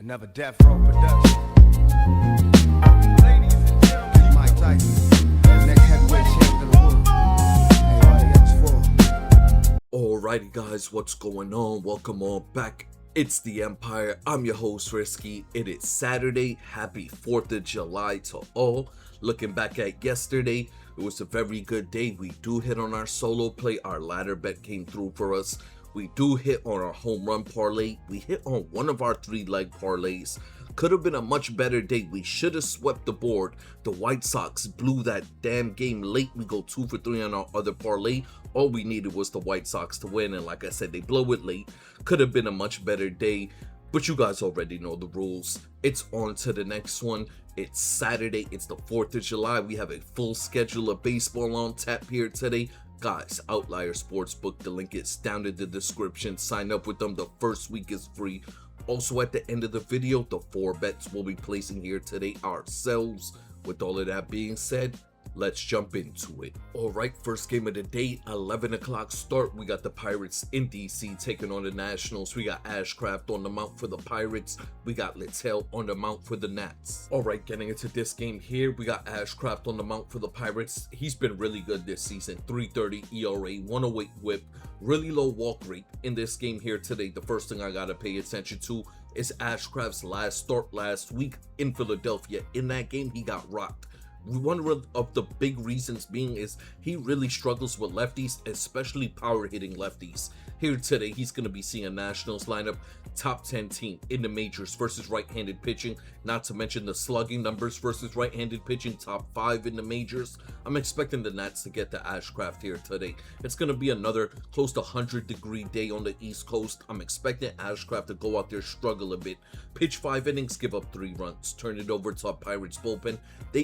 Another Death Row production. Ladies and gentlemen, Mike Tyson, the next heavyweight champion of the world. Everybody else for. Alrighty guys, what's going on? Welcome on back. It's the Empire. I'm your host Risky. It is Saturday. Happy 4th of July to all. Looking back at yesterday, it was a very good day. We do hit on our solo play. Our ladder bet came through for us. We do hit on our home run parlay. We hit on one of our 3-leg parlays. Could have been a much better day. We should have swept the board. The White Sox blew that damn game late. We go 2 for 3 on our other parlay. All we needed was the White Sox to win, and like I said, they blow it late. Could have been a much better day, but you guys already know the rules. It's on to the next one. It's Saturday. It's the 4th of July. We have a full schedule of baseball on tap here today. Guys, Outlier Sportsbook, the link is down in the description. Sign up with them. The first week is free. Also, at the end of the video, the 4 bets we'll be placing here today ourselves. With all of that being said, let's jump into it. Alright, first game of the day, 11 o'clock start. We got the Pirates in DC taking on the Nationals. We got Ashcraft on the mount for the Pirates. We got Littell on the mount for the Nats. Alright, getting into this game here, we got Ashcraft on the mount for the Pirates. He's been really good this season. 3.30 ERA, 108 whip, really low walk rate. In this game here today, the first thing I gotta pay attention to is Ashcraft's last start last week in Philadelphia. In that game, he got rocked. One of the big reasons being is he really struggles with lefties, especially power hitting lefties. Here today, he's going to be seeing a Nationals lineup, top 10 team in the majors versus right-handed pitching, not to mention the slugging numbers versus right-handed pitching, top 5 in the majors. I'm expecting the Nats to get to Ashcraft here today. It's going to be another close to 100-degree day on the East Coast. I'm expecting Ashcraft to go out there, struggle a bit, pitch 5 innings, give up 3 runs, turn it over to a Pirates bullpen.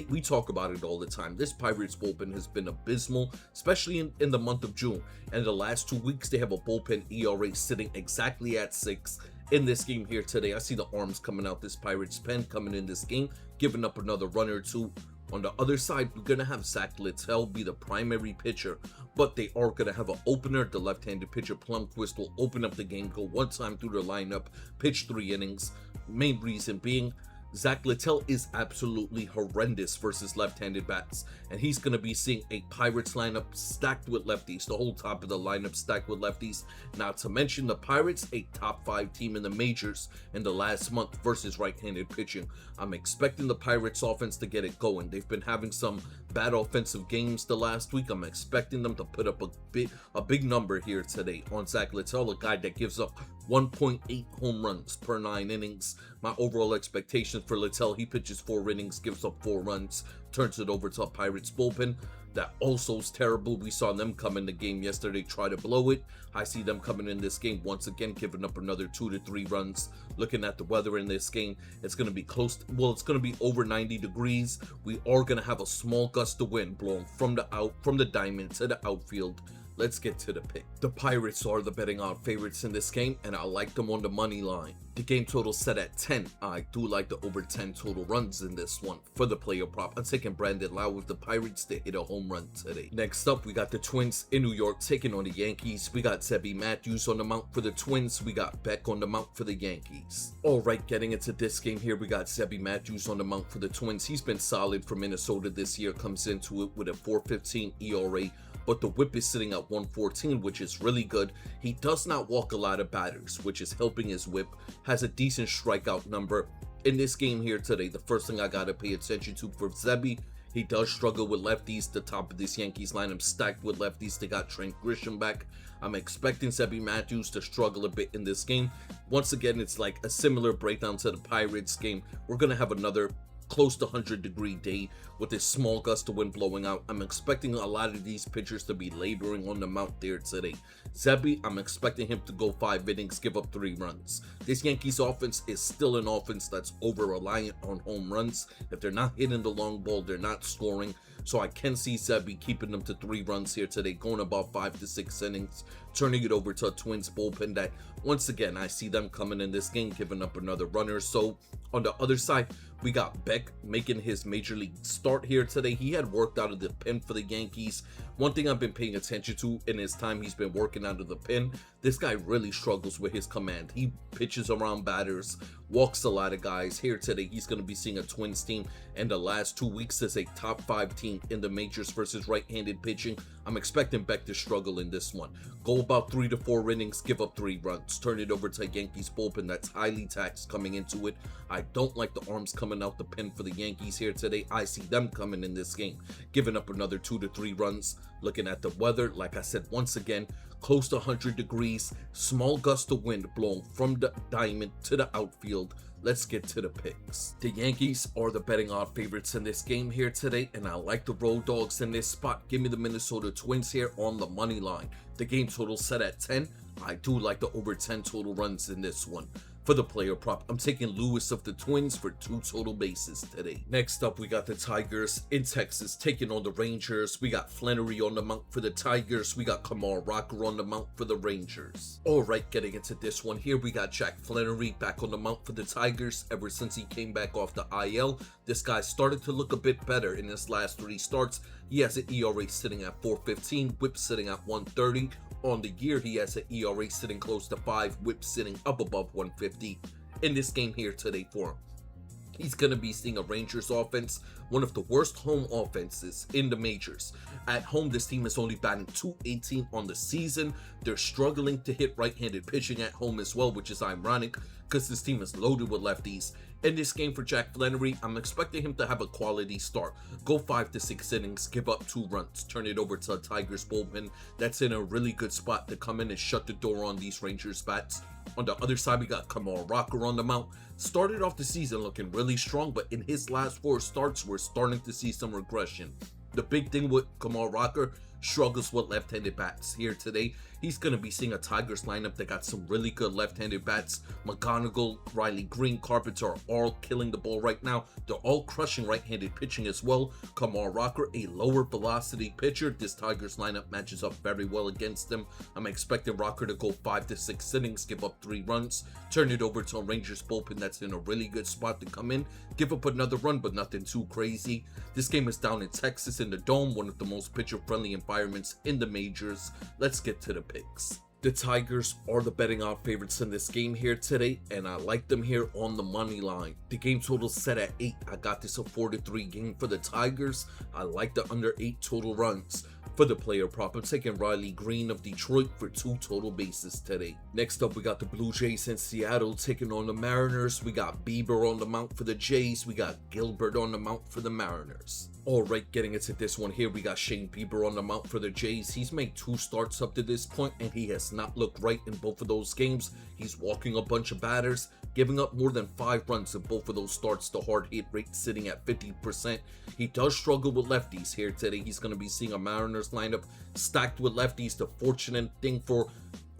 We talk about it all the time. This Pirates bullpen has been abysmal, especially in the month of June. And the last 2 weeks, they have a bullpen ERA sitting exactly at 6. In this game here today, I see the arms coming out this Pirates pen coming in this game, giving up another run or 2. On the other side, we're going to have Zach Littell be the primary pitcher, but they are going to have an opener. The left-handed pitcher, Plumquist, will open up the game, go 1 time through the lineup, pitch 3 innings. Main reason being, Zach Littell is absolutely horrendous versus left-handed bats, and he's going to be seeing a Pirates lineup stacked with lefties, the whole top of the lineup stacked with lefties. Not to mention the Pirates, a top 5 team in the majors in the last month versus right-handed pitching. I'm expecting the Pirates offense to get it going. They've been having some bad offensive games the last week. I'm expecting them to put up a big number here today on Zach Littell, a guy that gives up 1.8 home runs per 9 innings. My overall expectation for Littell, he pitches 4 innings, gives up 4 runs, turns it over to a Pirates bullpen that also is terrible. We saw them come in the game yesterday, try to blow it. I see them coming in this game once again, giving up another 2 to 3 runs. Looking at the weather in this game, it's going to be it's going to be over 90 degrees. We are going to have a small gust of wind blowing from the diamond to the outfield. Let's get to the pick. The Pirates are the betting odds favorites in this game, and I like them on the money line. The game total set at 10. I do like the over 10 total runs in this one. For the player prop, I'm taking Brandon Lau with the Pirates to hit a home run today. Next up, we got the Twins in New York taking on the Yankees. We got Zebby Matthews on the mount for the Twins. We got Beck on the mount for the Yankees. Alright, getting into this game here, we got Zebby Matthews on the mount for the Twins. He's been solid for Minnesota this year, comes into it with a 4.15 ERA. But the whip is sitting at 114, which is really good. He does not walk a lot of batters, which is helping his whip. Has a decent strikeout number. In this game here today, the first thing I gotta pay attention to for Zebby, he does struggle with lefties. The top of this Yankees lineup stacked with lefties. They got Trent Grisham back. I'm expecting Zebby Matthews to struggle a bit in this game. Once again, it's like a similar breakdown to the Pirates game. We're gonna have another close to 100-degree day with a small gust of wind blowing out. I'm expecting a lot of these pitchers to be laboring on the mount there today. Zebby, I'm expecting him to go 5 innings, give up 3 runs. This Yankees offense is still an offense that's over-reliant on home runs. If they're not hitting the long ball, they're not scoring. So I can see Zebby keeping them to 3 runs here today, going about 5 to 6 innings, turning it over to a Twins bullpen that, once again, I see them coming in this game, giving up another run or so. On the other side, we got Beck making his major league start here today. He had worked out of the pen for the Yankees. One thing I've been paying attention to in his time he's been working out of the pen, this guy really struggles with his command. He pitches around batters, walks a lot of guys. Here today, he's going to be seeing a Twins team in the last 2 weeks as a top 5 team in the majors versus right-handed pitching. I'm expecting Beck to struggle in this one. Go about 3 to 4 innings, give up 3 runs, turn it over to a Yankees bullpen that's highly taxed coming into it. I don't like the arms coming out the pen for the Yankees here today. I see them coming in this game, giving up another 2 to 3 runs. Looking at the weather, like I said, once again, close to 100 degrees, small gust of wind blowing from the diamond to the outfield. Let's get to the picks. The Yankees are the betting odd favorites in this game here today, and I like the road dogs in this spot. Give me the Minnesota Twins here on the money line. The game total set at 10. I do like the over 10 total runs in this one. For the player prop, I'm taking Lewis of the Twins for 2 total bases today. Next up, we got the Tigers in Texas taking on the Rangers. We got Flannery on the mound for the Tigers. We got Kamal Rocker on the mound for the Rangers. Alright, getting into this one here, we got Jack Flannery back on the mound for the Tigers. Ever since he came back off the IL, this guy started to look a bit better in his last 3 starts. He has an ERA sitting at 4.15, whip sitting at 1.30. On the year, he has an ERA sitting close to 5, whip sitting up above 150 in this game here today for him. He's going to be seeing a Rangers offense, one of the worst home offenses in the majors. At home, this team is only batting .218 on the season. They're struggling to hit right-handed pitching at home as well, which is ironic because this team is loaded with lefties. In this game for Jack Flannery, I'm expecting him to have a quality start. Go 5 to 6 innings, give up 2 runs, turn it over to a Tigers bullpen that's in a really good spot to come in and shut the door on these Rangers bats. On the other side, we got Kamal Rocker on the mound. Started off the season looking really strong, but in his last 4 starts, we're starting to see some regression. The big thing with Kamal Rocker, struggles with left-handed bats. Here today, he's going to be seeing a Tigers lineup that got some really good left-handed bats. McGonigal, Riley Green, Carpenter are all killing the ball right now. They're all crushing right-handed pitching as well. Kamal Rocker, a lower velocity pitcher. This Tigers lineup matches up very well against them. I'm expecting Rocker to go 5 to 6 innings, give up 3 runs, turn it over to a Rangers bullpen that's in a really good spot to come in, give up another run, but nothing too crazy. This game is down in Texas in the Dome, one of the most pitcher-friendly environments in the majors. Let's get to the picks. The Tigers are the betting odd favorites in this game here today, and I like them here on the money line. The game total set at 8. I got this a 4-3 game for the Tigers. I like the under 8 total runs. For the player prop, I'm taking Riley Green of Detroit for 2 total bases today. Next up, we got the Blue Jays in Seattle taking on the Mariners. We got Bieber on the mound for the Jays. We got Gilbert on the mound for the Mariners. Alright, getting into this one here, we got Shane Bieber on the mound for the Jays. He's made 2 starts up to this point, and he has not looked right in both of those games. He's walking a bunch of batters, giving up more than 5 runs in both of those starts. The hard hit rate sitting at 50%. He does struggle with lefties here today. He's going to be seeing a Mariners lineup stacked with lefties. The fortunate thing for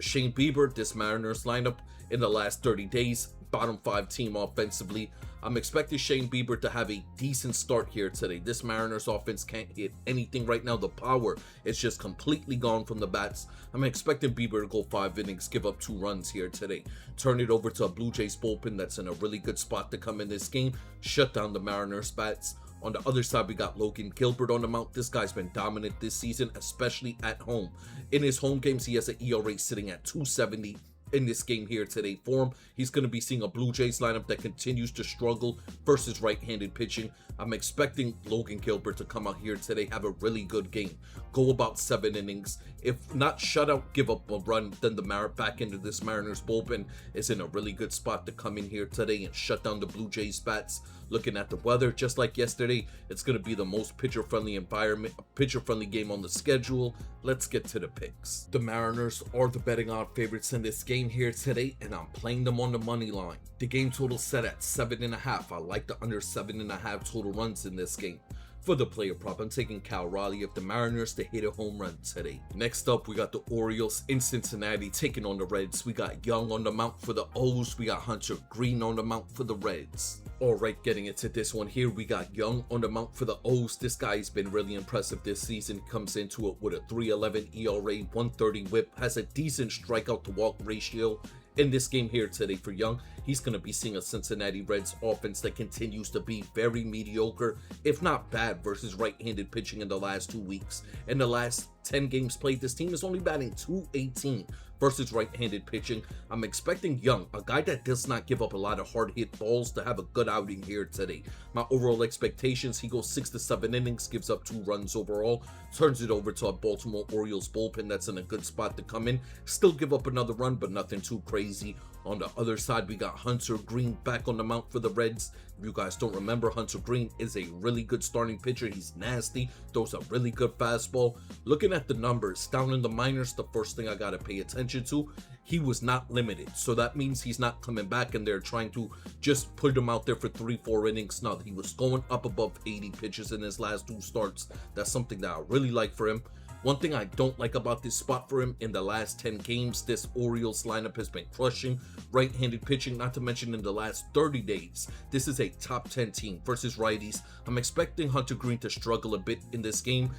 Shane Bieber, this Mariners lineup in the last 30 days, bottom 5 team offensively. I'm expecting Shane Bieber to have a decent start here today. This Mariners offense can't hit anything right now. The power is just completely gone from the bats. I'm expecting Bieber to go 5 innings, give up 2 runs here today. Turn it over to a Blue Jays bullpen that's in a really good spot to come in this game. Shut down the Mariners bats. On the other side, we got Logan Gilbert on the mound. This guy's been dominant this season, especially at home. In his home games, he has an ERA sitting at 2.70. In this game here today for him, he's going to be seeing a Blue Jays lineup that continues to struggle versus right-handed pitching. I'm expecting Logan Gilbert to come out here today, have a really good game, go about 7 innings. If not shutout, give up a run, then the back end of this Mariners bullpen is in a really good spot to come in here today and shut down the Blue Jays bats. Looking at the weather, just like yesterday, it's going to be the most pitcher-friendly environment, pitcher-friendly game on the schedule. Let's get to the picks. The Mariners are the betting odd favorites in this game here today, and I'm playing them on the money line. The game total set at 7.5. I like the under 7.5 total runs in this game. For the player prop, I'm taking Cal Raleigh of the Mariners to hit a home run today. Next up, we got the Orioles in Cincinnati taking on the Reds. We got Young on the mound for the O's. We got Hunter Green on the mound for the Reds. Alright, getting into this one here, we got Young on the mound for the O's. This guy's been really impressive this season. Comes into it with a 3.11 ERA, 130 whip, has a decent strikeout to walk ratio. In this game here today for Young, he's going to be seeing a Cincinnati Reds offense that continues to be very mediocre, if not bad, versus right-handed pitching in the last 2 weeks. In the last 10 games played, this team is only batting .218 versus right-handed pitching. I'm expecting Young, a guy that does not give up a lot of hard-hit balls, to have a good outing here today. My overall expectations, he goes 6 to 7 innings, gives up 2 runs overall, turns it over to a Baltimore Orioles bullpen that's in a good spot to come in, still give up another run, but nothing too crazy. On the other side, we got Hunter Green back on the mound for the Reds. If you guys don't remember, Hunter Green is a really good starting pitcher. He's nasty, throws a really good fastball. Looking at the numbers down in the minors, the first thing I got to pay attention to, he was not limited. So that means he's not coming back and they're trying to just put him out there for 3-4 innings. No, he was going up above 80 pitches in his last 2 starts. That's something that I really like for him. One thing I don't like about this spot for him, in the last 10 games, this Orioles lineup has been crushing right-handed pitching, not to mention in the last 30 days. This is a top 10 team versus righties. I'm expecting Hunter Green to struggle a bit in this game.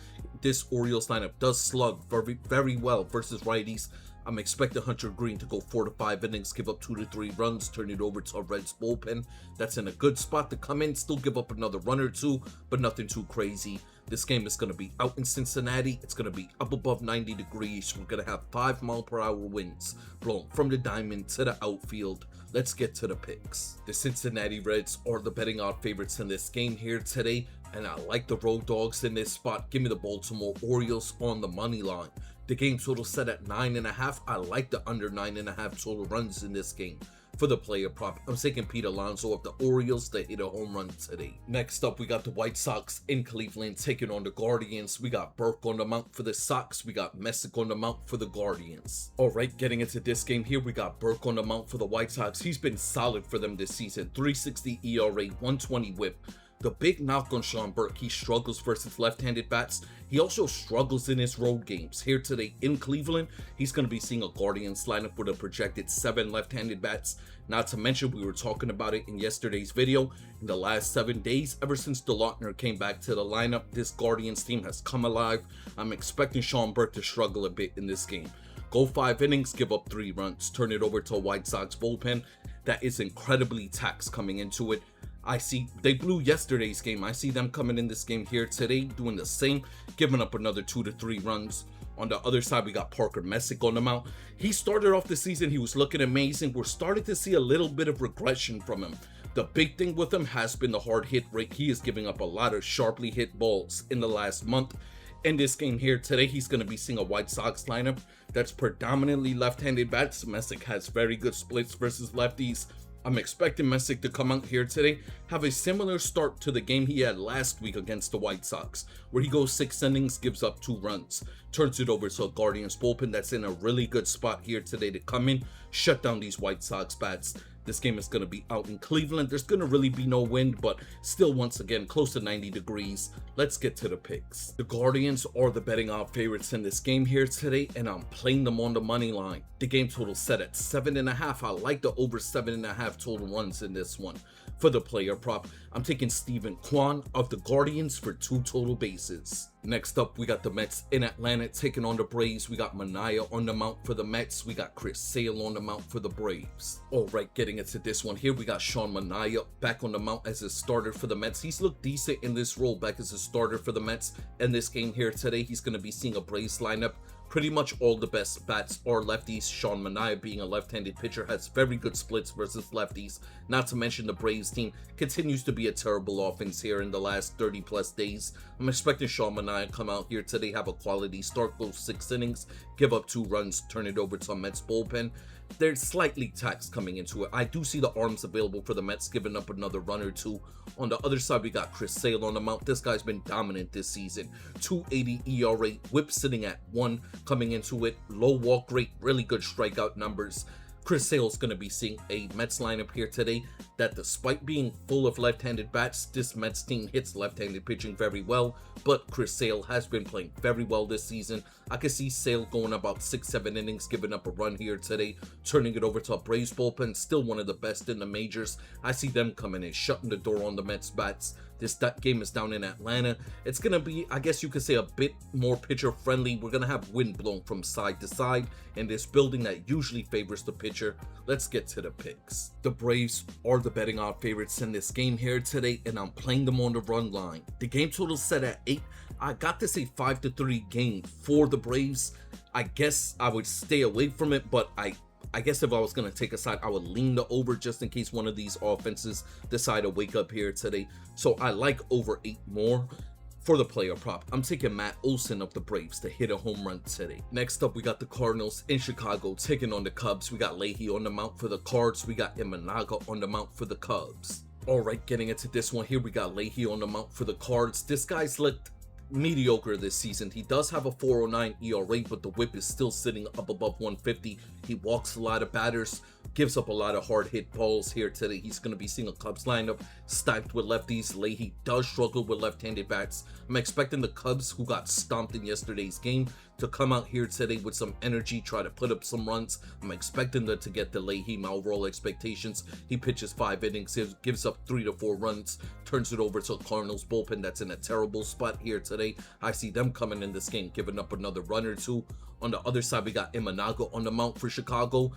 This Orioles lineup does slug very well versus righties. I'm expecting Hunter Green to go 4 to 5 innings, give up 2 to 3 runs, turn it over to a Reds bullpen that's in a good spot to come in, still give up another run or 2, but nothing too crazy. This game is going to be out in Cincinnati. It's going to be up above 90 degrees. We're going to have 5-mile-per-hour winds blowing from the diamond to the outfield. Let's get to the picks. The Cincinnati Reds are the betting odd favorites in this game here today, and I like the road dogs in this spot. Give me the Baltimore Orioles on the money line. The game total set at 9.5. I like the under 9.5 total runs in this game. For the player prop, I'm taking Pete Alonso of the Orioles to hit a home run today. Next up, we got the White Sox in Cleveland taking on the Guardians. We got Burke on the mound for the Sox. We got Messick on the mound for the Guardians. Alright, getting into this game here, we got Burke on the mound for the White Sox. He's been solid for them this season. 3.60 ERA, 120 whip. The big knock on Sean Burke, he struggles versus left-handed bats. He also struggles in his road games. Here today in Cleveland, he's going to be seeing a Guardians lineup with a projected 7 left-handed bats. Not to mention, we were talking about it in yesterday's video. In the last 7 days, ever since DeLautner came back to the lineup, this Guardians team has come alive. I'm expecting Sean Burke to struggle a bit in this game. Go 5 innings, give up 3 runs, turn it over to a White Sox bullpen that is incredibly taxed coming into it. I see they blew yesterday's game. I see them coming in this game here today doing the same, giving up another 2 to 3 runs. On the other side, we got Parker Messick on the mound. He started off the season, he was looking amazing. We're starting to see a little bit of regression from him. The big thing with him has been the hard hit rate. He is giving up a lot of sharply hit balls in the last month. In this game here today, he's going to be seeing a White Sox lineup that's predominantly left-handed bats. Messick has very good splits versus lefties. I'm expecting Messick to come out here today, have a similar start to the game he had last week against the White Sox, where he goes 6 innings, gives up 2 runs, turns it over to a Guardians bullpen that's in a really good spot here today to come in, shut down these White Sox bats. This game is going to be out in Cleveland. There's going to really be no wind, but still, once again, close to 90 degrees. Let's get to the picks. The Guardians are the betting odd favorites in this game here today, and I'm playing them on the money line. The game total set at 7.5. I like the over 7.5 total runs in this one. For the player prop, I'm taking Steven Kwan of the Guardians for 2 total bases. Next up, we got the Mets in Atlanta taking on the Braves. We got Manaea on the mound for the Mets. We got Chris Sale on the mound for the Braves. Alright, getting into this one here, we got Sean Manaea back on the mound as a starter for the Mets. He's looked decent in this role back as a starter for the Mets. In this game here today, he's going to be seeing a Braves lineup. Pretty much all the best bats are lefties. Sean Manaea, being a left-handed pitcher, has very good splits versus lefties. Not to mention the Braves team continues to be a terrible offense here in the last 30 plus days. I'm expecting Sean Manaea come out here today, have a quality start, go 6 innings, give up 2 runs, turn it over to a Mets bullpen. They're slightly taxed coming into it. I do see the arms available for the Mets, giving up another run or 2. On the other side, we got Chris Sale on the mound. This guy's been dominant this season. 2.80 ERA, whip sitting at 1 coming into it. Low walk rate, really good strikeout numbers. Chris Sale's going to be seeing a Mets lineup here today that, despite being full of left-handed bats, this Mets team hits left-handed pitching very well, but Chris Sale has been playing very well this season. I can see Sale going about 6-7 innings, giving up a run here today, turning it over to a Braves bullpen, still one of the best in the majors. I see them coming in, shutting the door on the Mets bats. That game is down in Atlanta. It's going to be, I guess you could say, a bit more pitcher friendly. We're going to have wind blowing from side to side in this building that usually favors the pitcher. Let's get to the picks. The Braves are the betting odd favorites in this game here today, and I'm playing them on the run line. The game total set at 8. I got this a 5-3 game for the Braves. I guess I would stay away from it, but I guess if I was going to take a side, I would lean the over just in case one of these offenses decide to wake up here today. So I like over 8 more. For the player prop, I'm taking Matt Olson of the Braves to hit a home run today. Next up, we got the Cardinals in Chicago taking on the Cubs. We got Leahy on the mount for the Cards. We got Imanaga on the mount for the Cubs. All right, getting into this one here, we got Leahy on the mount for the Cards. This guy's looked mediocre this season. He does have a 4.09 ERA, but the whip is still sitting up above 150. He walks a lot of batters, gives up a lot of hard hit balls here today. He's going to be seeing a Cubs lineup stacked with lefties. Leahy does struggle with left-handed bats. I'm expecting the Cubs, who got stomped in yesterday's game, to come out here today with some energy, try to put up some runs. I'm expecting them to get the Leahy. My overall expectations, he pitches 5 innings, gives up 3 to 4 runs, turns it over to a Cardinals bullpen that's in a terrible spot here today. I see them coming in this game, giving up another run or two. On the other side, we got Imanaga on the mount for Chicago.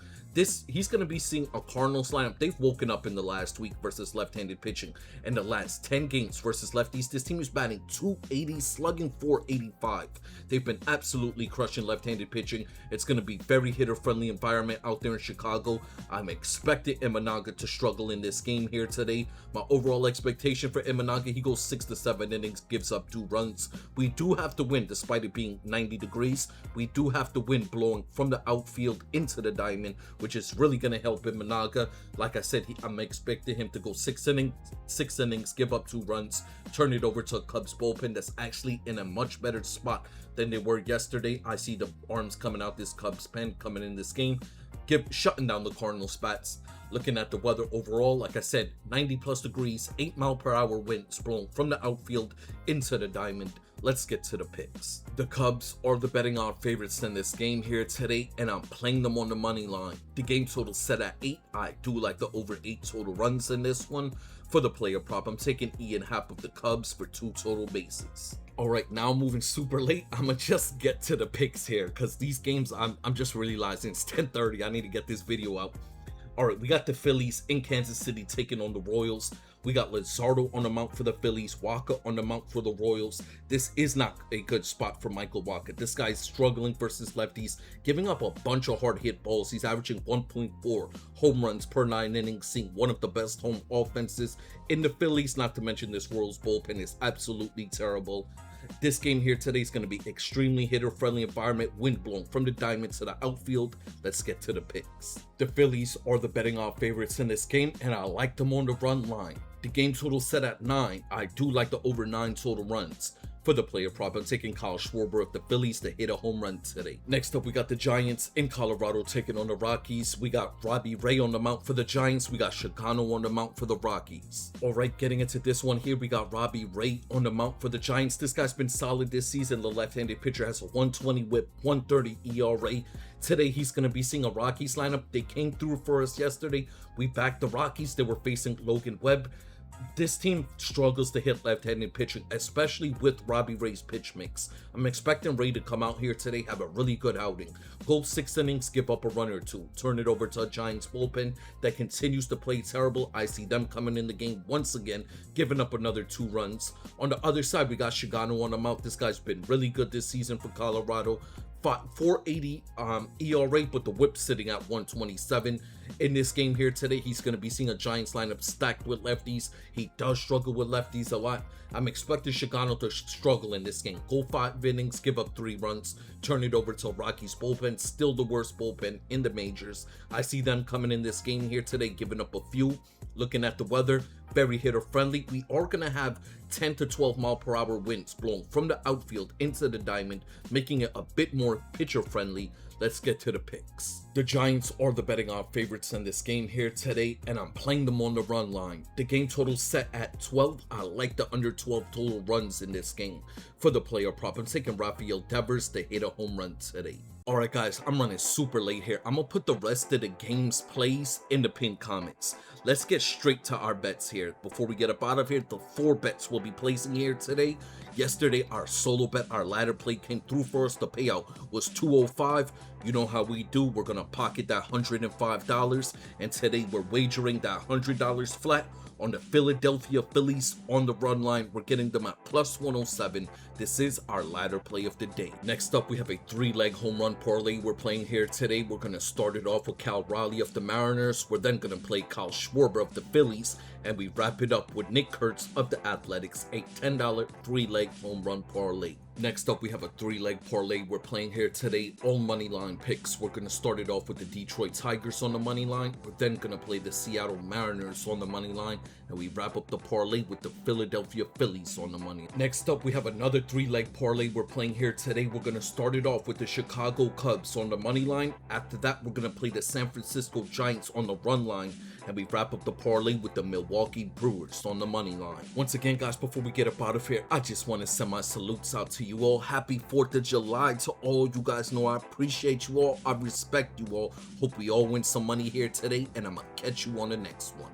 He's going to be seeing a Cardinals lineup. They've woken up in the last week versus left-handed pitching. In the last 10 games versus lefties, this team is batting .280, slugging .485. They've been absolutely crushing left-handed pitching. It's going to be very hitter-friendly environment out there in Chicago. I'm expecting Imanaga to struggle in this game here today. My overall expectation for Imanaga, he goes 6 to 7 innings, gives up 2 runs. We do have to win, despite it being 90 degrees. We do have the wind blowing from the outfield into the diamond, which is really going to help Imanaga. Like I said, I'm expecting him to go 6 innings, give up 2 runs, turn it over to a Cubs bullpen that's actually in a much better spot than they were yesterday. I see the arms coming out this Cubs pen coming in this game, shutting down the Cardinals bats. Looking at the weather overall, like I said, 90 plus degrees, 8-mile-per-hour winds blowing from the outfield into the diamond. Let's get to the picks. The Cubs are the betting odd favorites in this game here today, and I'm playing them on the money line. The game total set at 8. I do like the over 8 total runs in this one. For the player prop, I'm taking Ian Happ of the Cubs for 2 total bases. All right, now moving super late, I'ma just get to the picks here, because these games, I'm just realizing it's 10:30. I need to get this video out. All right, we got the Phillies in Kansas City taking on the Royals. We got Luzardo on the mount for the Phillies, Waka on the mount for the Royals. This is not a good spot for Michael Waka. This guy's struggling versus lefties, giving up a bunch of hard hit balls. He's averaging 1.4 home runs per 9 innings, seeing one of the best home offenses in the Phillies, not to mention this Royals bullpen is absolutely terrible. This game here today is going to be extremely hitter-friendly environment, wind blowing from the diamond to the outfield. Let's get to the picks. The Phillies are the betting odd favorites in this game, and I like them on the run line. The game total set at 9. I do like the over 9 total runs. For the player prop, I'm taking Kyle Schwarber of the Phillies to hit a home run today. Next up, we got the Giants in Colorado taking on the Rockies. We got Robbie Ray on the mount for the Giants. We got Shigano on the mount for the Rockies. All right, getting into this one here, we got Robbie Ray on the mount for the Giants. This guy's been solid this season. The left-handed pitcher has a 120 whip, 130 ERA. Today, he's going to be seeing a Rockies lineup. They came through for us yesterday. We backed the Rockies. They were facing Logan Webb. This team struggles to hit left-handed pitching, especially with Robbie Ray's pitch mix. I'm expecting Ray to come out here today, have a really good outing. Go 6 innings, give up a run or 2. Turn it over to a Giants bullpen that continues to play terrible. I see them coming in the game once again, giving up another 2 runs. On the other side, we got Shigano on the mount. This guy's been really good this season for Colorado. 480 ERA, but the whip sitting at 127. In this game here today, he's going to be seeing a Giants lineup stacked with lefties. He does struggle with lefties a lot. I'm expecting Shigano to struggle in this game. Go 5 innings, give up 3 runs, turn it over to Rockies bullpen. Still the worst bullpen in the majors. I see them coming in this game here today, giving up a few. Looking at the weather, very hitter friendly. We are going to have 10 to 12 mile per hour winds blowing from the outfield into the diamond, making it a bit more pitcher friendly. Let's get to the picks. The Giants are the betting odd favorites in this game here today, and I'm playing them on the run line. The game total set at 12. I like the under 12 total runs in this game. For the player prop, I'm taking Rafael Devers to hit a home run today. Alright guys, I'm running super late here. I'm gonna put the rest of the game's plays in the pinned comments. Let's get straight to our bets here. Before we get up out of here, the 4 bets we'll be placing here today. Yesterday, our solo bet, our ladder play came through for us. The payout was $205. You know how we do. We're gonna pocket that $105. And today we're wagering that $100 flat on the Philadelphia Phillies on the run line. We're getting them at plus 107. This is our ladder play of the day. Next up, we have a 3-leg home run parlay we're playing here today. We're going to start it off with Cal Raleigh of the Mariners. We're then going to play Kyle Schwarber of the Phillies. And we wrap it up with Nick Kurtz of the Athletics, a $10 3-leg home run parlay. Next up, we have a 3-leg parlay we're playing here today, all money line picks. We're going to start it off with the Detroit Tigers on the money line. We're then going to play the Seattle Mariners on the money line, and we wrap up the parlay with the Philadelphia Phillies on the money. Next up, we have another 3-leg parlay we're playing here today. We're going to start it off with the Chicago Cubs on the money line. After that, we're going to play the San Francisco Giants on the run line, and we wrap up the parlay with the Milwaukee Brewers on the money line. Once again, guys, before we get up out of here, I just want to send my salutes out to you all. Happy 4th of July to all. You guys know I appreciate you all. I respect you all. Hope we all win some money here today, and I'm gonna catch you on the next one.